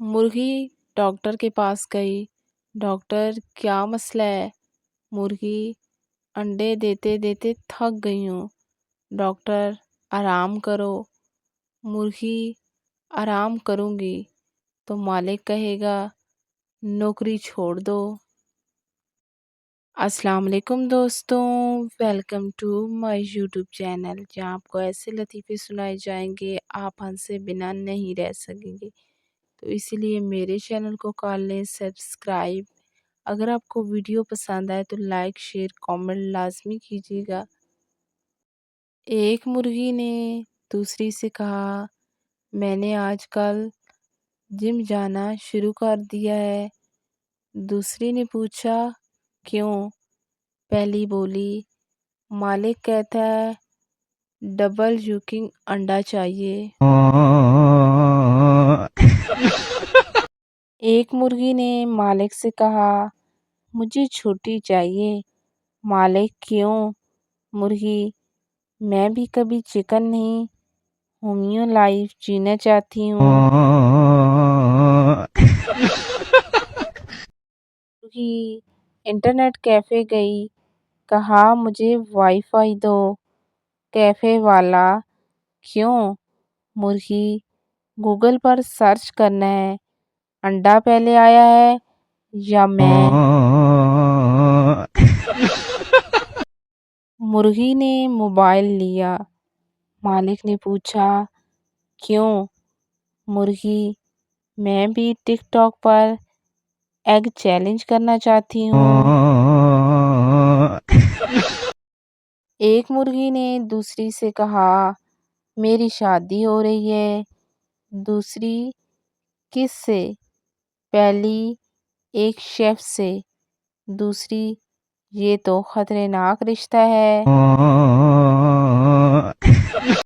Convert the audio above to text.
मुर्गी डॉक्टर के पास गई। डॉक्टर, क्या मसला है? मुर्गी, अंडे देते देते थक गई हूँ। डॉक्टर, आराम करो। मुर्गी, आराम करूँगी तो मालिक कहेगा नौकरी छोड़ दो। अस्सलाम वालेकुम दोस्तों, welcome to my YouTube channel, जहाँ आपको ऐसे लतीफ़े सुनाए जाएंगे आप हंसे बिना नहीं रह सकेंगे। तो इसीलिए मेरे चैनल को कर लें सब्सक्राइब। अगर आपको वीडियो पसंद आए तो लाइक शेयर कमेंट लाजमी कीजिएगा। एक मुर्गी ने दूसरी से कहा, मैंने आजकल जिम जाना शुरू कर दिया है। दूसरी ने पूछा, क्यों? पहली बोली, मालिक कहता है डबल यॉकिंग अंडा चाहिए। एक मुर्गी ने मालिक से कहा, मुझे छुट्टी चाहिए। मालिक, क्यों? मुर्गी, मैं भी कभी चिकन नहीं, होमियो लाइफ जीना चाहती हूँ। मुर्गी इंटरनेट कैफे गई, कहा मुझे वाईफाई दो। कैफे वाला, क्यों? मुर्गी, गूगल पर सर्च करना है, अंडा पहले आया है या मैं? मुर्गी ने मोबाइल लिया। मालिक ने पूछा, क्यों? मुर्गी, मैं भी टिकटॉक पर एग चैलेंज करना चाहती हूँ। एक मुर्गी ने दूसरी से कहा, मेरी शादी हो रही है। दूसरी, किससे? पहली, एक शेफ से। दूसरी, ये तो खतरनाक रिश्ता है।